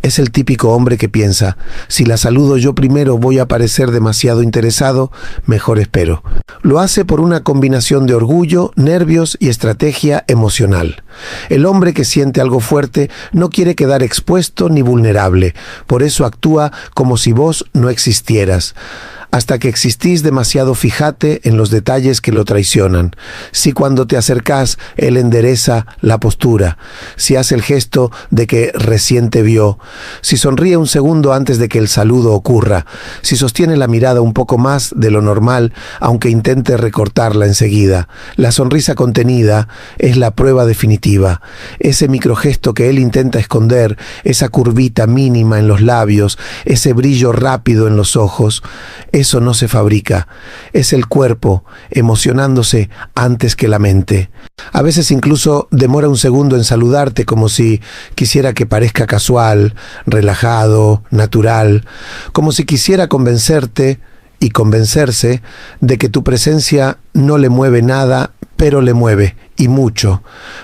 Speaker 2: Es el típico hombre que piensa, si la saludo yo primero voy a parecer demasiado interesado, mejor espero. Lo hace por una combinación de orgullo, nervios y estrategia emocional. El hombre que siente algo fuerte no quiere quedar expuesto ni vulnerable, por eso actúa como si vos no existieras. Hasta que existís demasiado, fíjate en los detalles que lo traicionan. Si cuando te acercás, él endereza la postura. Si hace el gesto de que recién te vio. Si sonríe un segundo antes de que el saludo ocurra. Si sostiene la mirada un poco más de lo normal, aunque intente recortarla enseguida. La sonrisa contenida es la prueba definitiva. Ese microgesto que él intenta esconder, esa curvita mínima en los labios, ese brillo rápido en los ojos, eso no se fabrica, es el cuerpo emocionándose antes que la mente. A veces incluso demora un segundo en saludarte como si quisiera que parezca casual, relajado, natural, como si quisiera convencerte y convencerse de que tu presencia no le mueve nada, pero le mueve, y mucho,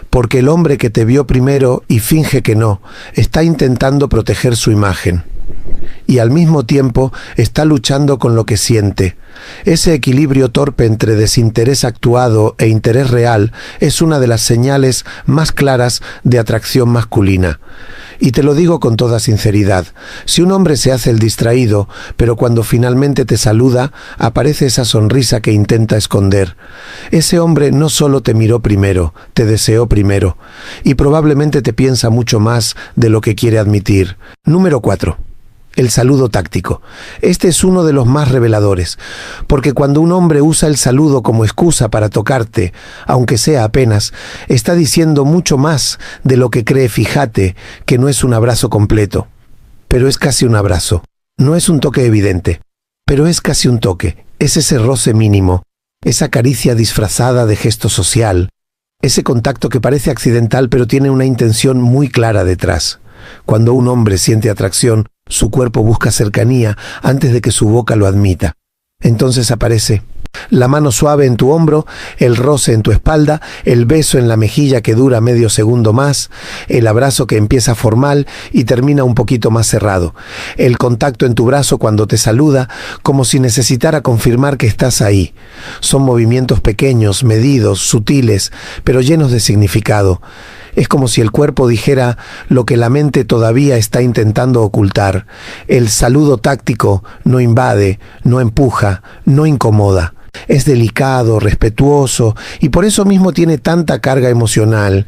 Speaker 2: porque el hombre que te vio primero y finge que no, está intentando proteger su imagen. Y al mismo tiempo está luchando con lo que siente. Ese equilibrio torpe entre desinterés actuado e interés real es una de las señales más claras de atracción masculina. Y te lo digo con toda sinceridad, si un hombre se hace el distraído, pero cuando finalmente te saluda, aparece esa sonrisa que intenta esconder. Ese hombre no solo te miró primero, te deseó primero, y probablemente te piensa mucho más de lo que quiere admitir. Número 4. El saludo táctico. Este es uno de los más reveladores, porque cuando un hombre usa el saludo como excusa para tocarte, aunque sea apenas, está diciendo mucho más de lo que cree. Fíjate que no es un abrazo completo, pero es casi un abrazo. No es un toque evidente, pero es casi un toque. Es ese roce mínimo, esa caricia disfrazada de gesto social, ese contacto que parece accidental pero tiene una intención muy clara detrás. Cuando un hombre siente atracción, su cuerpo busca cercanía antes de que su boca lo admita. Entonces aparece la mano suave en tu hombro, el roce en tu espalda, el beso en la mejilla que dura medio segundo más, el abrazo que empieza formal y termina un poquito más cerrado, el contacto en tu brazo cuando te saluda, como si necesitara confirmar que estás ahí. Son movimientos pequeños, medidos, sutiles, pero llenos de significado. Es como si el cuerpo dijera lo que la mente todavía está intentando ocultar. El saludo táctico no invade, no empuja, no incomoda. Es delicado, respetuoso y por eso mismo tiene tanta carga emocional.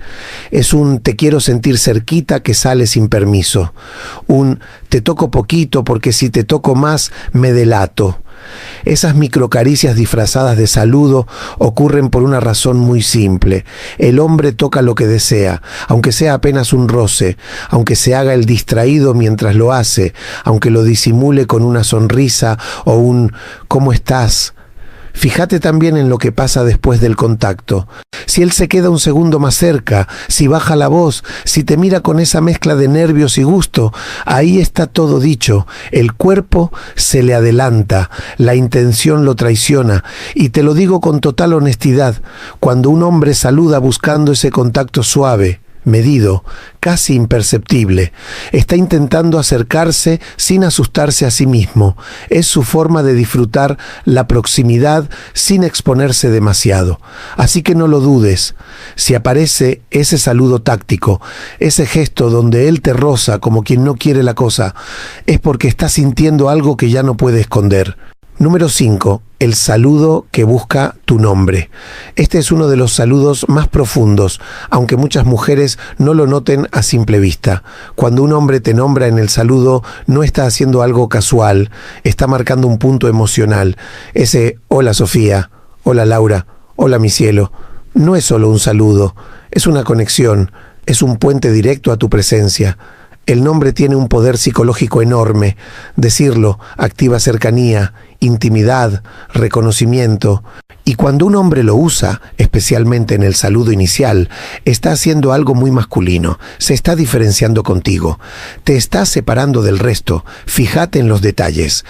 Speaker 2: Es un te quiero sentir cerquita que sale sin permiso. Un te toco poquito porque si te toco más me delato. Esas microcaricias disfrazadas de saludo ocurren por una razón muy simple. El hombre toca lo que desea, aunque sea apenas un roce, aunque se haga el distraído mientras lo hace, aunque lo disimule con una sonrisa o un ¿cómo estás? Fíjate también en lo que pasa después del contacto. Si él se queda un segundo más cerca, si baja la voz, si te mira con esa mezcla de nervios y gusto, ahí está todo dicho. El cuerpo se le adelanta, la intención lo traiciona. Y te lo digo con total honestidad, cuando un hombre saluda buscando ese contacto suave, medido, casi imperceptible, está intentando acercarse sin asustarse a sí mismo. Es su forma de disfrutar la proximidad sin exponerse demasiado. Así que no lo dudes. Si aparece ese saludo táctico, ese gesto donde él te roza como quien no quiere la cosa, es porque está sintiendo algo que ya no puede esconder. Número 5. El saludo que busca tu nombre. Este es uno de los saludos más profundos, aunque muchas mujeres no lo noten a simple vista. Cuando un hombre te nombra en el saludo, no está haciendo algo casual, está marcando un punto emocional. Ese hola Sofía, hola Laura, hola mi cielo, no es solo un saludo, es una conexión, es un puente directo a tu presencia. El nombre tiene un poder psicológico enorme. Decirlo activa cercanía, intimidad, reconocimiento. Y cuando un hombre lo usa, especialmente en el saludo inicial, está haciendo algo muy masculino, se está diferenciando contigo, te está separando del resto, fíjate en los detalles.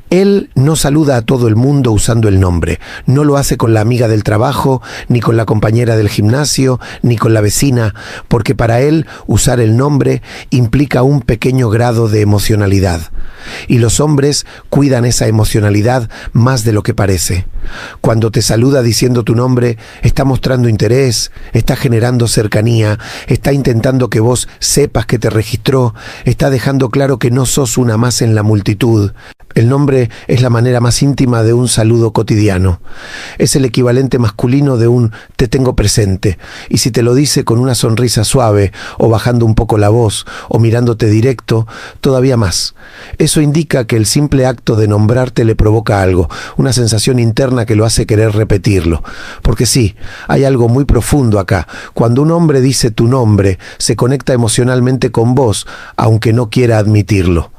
Speaker 2: Él no saluda a todo el mundo usando el nombre, no lo hace con la amiga del trabajo, ni con la compañera del gimnasio, ni con la vecina, porque para él usar el nombre implica un pequeño grado de emocionalidad. Y los hombres cuidan esa emocionalidad más de lo que parece. Cuando te saluda diciendo tu nombre, está mostrando interés, está generando cercanía, está intentando que vos sepas que te registró, está dejando claro que no sos una más en la multitud. El nombre es la manera más íntima de un saludo cotidiano. Es el equivalente masculino de un te tengo presente. Y si te lo dice con una sonrisa suave, o bajando un poco la voz, o mirándote directo, todavía más. Eso indica que el simple acto de nombrarte le provoca algo, una sensación interna que lo hace querer repetirlo. Porque sí, hay algo muy profundo acá. Cuando un hombre dice tu nombre, se conecta emocionalmente con vos, aunque no quiera admitirlo.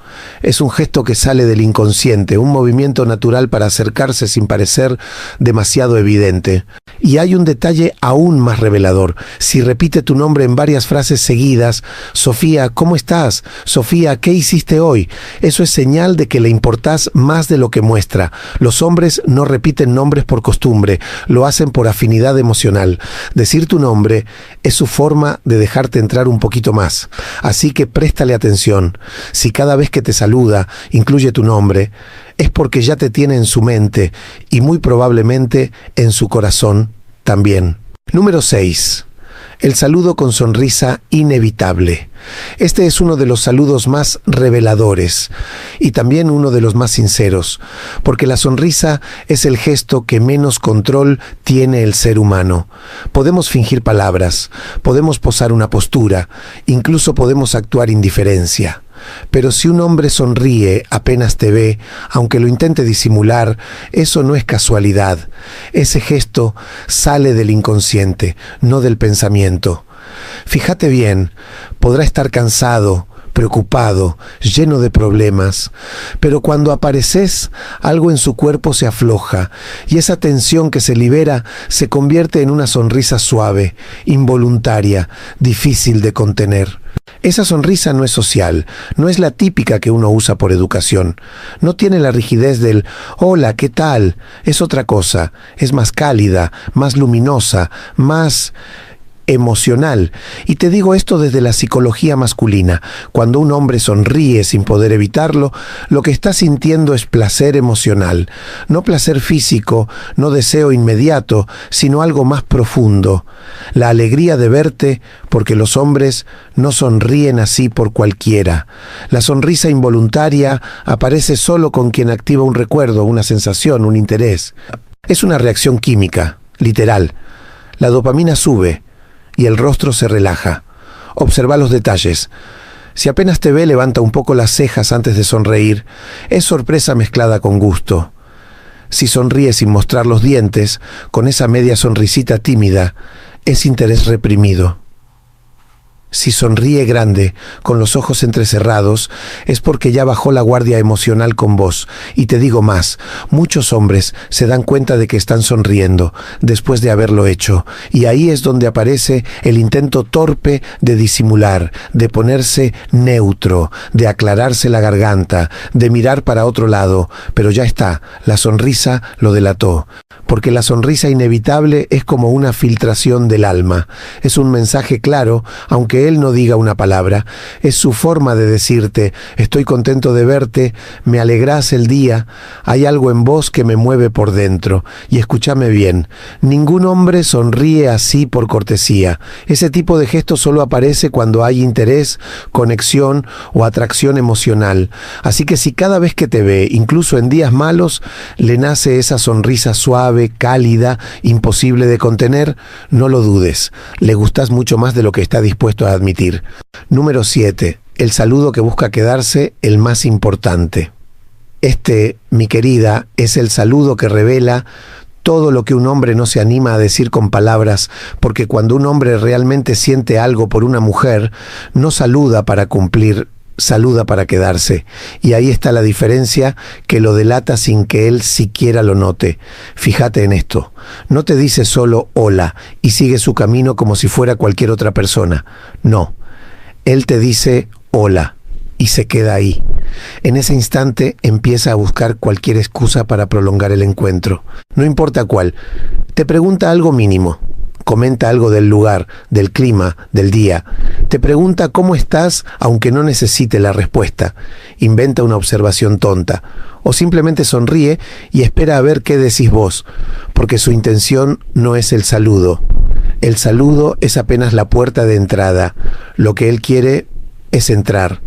Speaker 2: Es un gesto que sale del inconsciente, un movimiento natural para acercarse sin parecer demasiado evidente. Y hay un detalle aún más revelador. Si repite tu nombre en varias frases seguidas, Sofía, ¿cómo estás? Sofía, ¿qué hiciste hoy? Eso es señal de que le importás más de lo que muestra. Los hombres no repiten nombres por costumbre, lo hacen por afinidad emocional. Decir tu nombre es su forma de dejarte entrar un poquito más. Así que préstale atención. Si cada vez que te saluda incluye tu nombre, es porque ya te tiene en su mente y muy probablemente en su corazón también. Número 6. El saludo con sonrisa inevitable. Este es uno de los saludos más reveladores y también uno de los más sinceros, porque la sonrisa es el gesto que menos control tiene el ser humano. Podemos fingir palabras, podemos posar una postura, incluso podemos actuar indiferencia. Pero si un hombre sonríe apenas te ve, aunque lo intente disimular, eso no es casualidad. Ese gesto sale del inconsciente, no del pensamiento. Fíjate bien, podrá estar cansado, preocupado, lleno de problemas, pero cuando apareces, algo en su cuerpo se afloja y esa tensión que se libera se convierte en una sonrisa suave, involuntaria, difícil de contener. Esa sonrisa no es social, no es la típica que uno usa por educación. No tiene la rigidez del «Hola, ¿qué tal?». Es otra cosa, es más cálida, más luminosa, más emocional. Y te digo esto desde la psicología masculina. Cuando un hombre sonríe sin poder evitarlo, lo que está sintiendo es placer emocional. No placer físico, no deseo inmediato, sino algo más profundo. La alegría de verte, porque los hombres no sonríen así por cualquiera. La sonrisa involuntaria aparece solo con quien activa un recuerdo, una sensación, un interés. Es una reacción química, literal. La dopamina sube y el rostro se relaja. Observa los detalles. Si apenas te ve, levanta un poco las cejas antes de sonreír. Es sorpresa mezclada con gusto. Si sonríe sin mostrar los dientes, con esa media sonrisita tímida, es interés reprimido. Si sonríe grande, con los ojos entrecerrados, es porque ya bajó la guardia emocional con vos. Y te digo más, muchos hombres se dan cuenta de que están sonriendo después de haberlo hecho. Y ahí es donde aparece el intento torpe de disimular, de ponerse neutro, de aclararse la garganta, de mirar para otro lado. Pero ya está, la sonrisa lo delató. Porque la sonrisa inevitable es como una filtración del alma. Es un mensaje claro, aunque él no diga una palabra. Es su forma de decirte: estoy contento de verte, me alegrás el día, hay algo en vos que me mueve por dentro. Y escúchame bien, ningún hombre sonríe así por cortesía. Ese tipo de gesto solo aparece cuando hay interés, conexión o atracción emocional. Así que si cada vez que te ve, incluso en días malos, le nace esa sonrisa suave, cálida, imposible de contener, no lo dudes. Le gustás mucho más de lo que está dispuesto a admitir. Número 7. El saludo que busca quedarse el más importante. Este, mi querida, es el saludo que revela todo lo que un hombre no se anima a decir con palabras, porque cuando un hombre realmente siente algo por una mujer, no saluda para cumplir saluda para quedarse, y ahí está la diferencia que lo delata sin que él siquiera lo note. Fíjate en esto, no te dice solo hola y sigue su camino como si fuera cualquier otra persona. No, él te dice hola y se queda ahí. En ese instante empieza a buscar cualquier excusa para prolongar el encuentro. No importa cuál, te pregunta algo mínimo. Comenta algo del lugar, del clima, del día. Te pregunta cómo estás, aunque no necesite la respuesta. Inventa una observación tonta. O simplemente sonríe y espera a ver qué decís vos, porque su intención no es el saludo. El saludo es apenas la puerta de entrada. Lo que él quiere es entrar.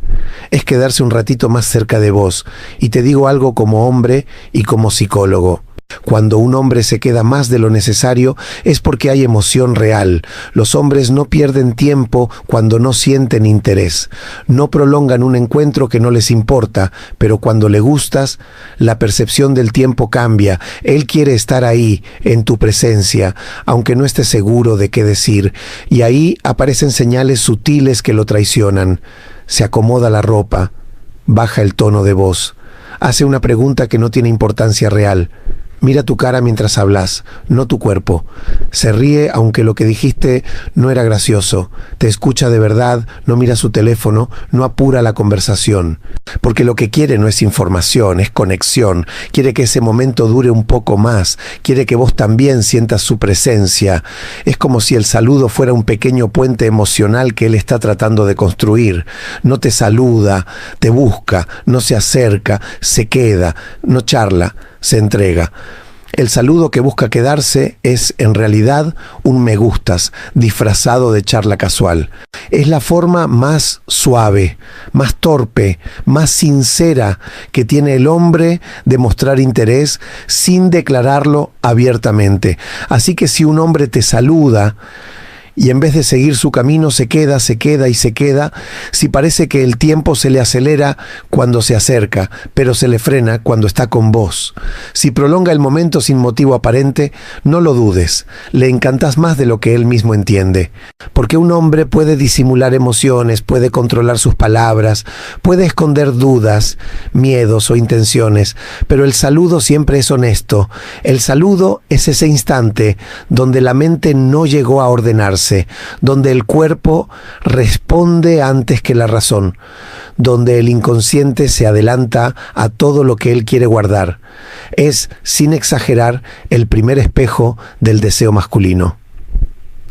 Speaker 2: Es quedarse un ratito más cerca de vos. Y te digo algo como hombre y como psicólogo. Cuando un hombre se queda más de lo necesario es porque hay emoción real. Los hombres no pierden tiempo cuando no sienten interés. No prolongan un encuentro que no les importa, pero cuando le gustas, la percepción del tiempo cambia. Él quiere estar ahí, en tu presencia, aunque no esté seguro de qué decir. Y ahí aparecen señales sutiles que lo traicionan. Se acomoda la ropa, baja el tono de voz, hace una pregunta que no tiene importancia real. Mira tu cara mientras hablas, no tu cuerpo. Se ríe aunque lo que dijiste no era gracioso. Te escucha de verdad, no mira su teléfono, no apura la conversación. Porque lo que quiere no es información, es conexión. Quiere que ese momento dure un poco más. Quiere que vos también sientas su presencia. Es como si el saludo fuera un pequeño puente emocional que él está tratando de construir. No te saluda, te busca, no se acerca, se queda, no charla, se entrega. El saludo que busca quedarse es, en realidad, un me gustas, disfrazado de charla casual. Es la forma más suave, más torpe, más sincera que tiene el hombre de mostrar interés sin declararlo abiertamente. Así que si un hombre te saluda y en vez de seguir su camino se queda y se queda, si parece que el tiempo se le acelera cuando se acerca, pero se le frena cuando está con vos. Si prolonga el momento sin motivo aparente, no lo dudes, le encantás más de lo que él mismo entiende. Porque un hombre puede disimular emociones, puede controlar sus palabras, puede esconder dudas, miedos o intenciones, pero el saludo siempre es honesto. El saludo es ese instante donde la mente no llegó a ordenarse, donde el cuerpo responde antes que la razón, donde el inconsciente se adelanta a todo lo que él quiere guardar. Es, sin exagerar, el primer espejo del deseo masculino.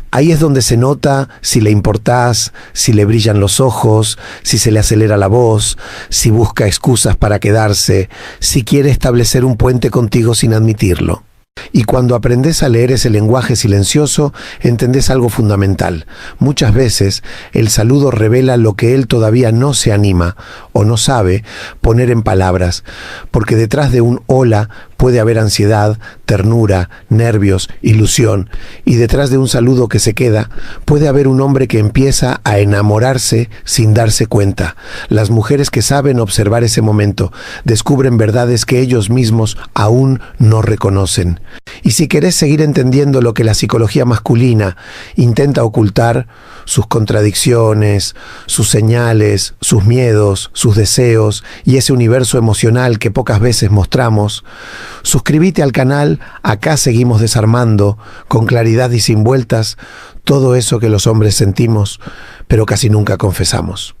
Speaker 2: Ahí es donde se nota si le importás, si le brillan los ojos, si se le acelera la voz, si busca excusas para quedarse, si quiere establecer un puente contigo sin admitirlo. Y cuando aprendes a leer ese lenguaje silencioso, entendés algo fundamental. Muchas veces el saludo revela lo que él todavía no se anima o no sabe poner en palabras, porque detrás de un hola puede haber ansiedad, ternura, nervios, ilusión, y detrás de un saludo que se queda, puede haber un hombre que empieza a enamorarse sin darse cuenta. Las mujeres que saben observar ese momento descubren verdades que ellos mismos aún no reconocen. Y si querés seguir entendiendo lo que la psicología masculina intenta ocultar, sus contradicciones, sus señales, sus miedos, sus deseos y ese universo emocional que pocas veces mostramos, suscríbete al canal. Acá seguimos desarmando, con claridad y sin vueltas, todo eso que los hombres sentimos, pero casi nunca confesamos.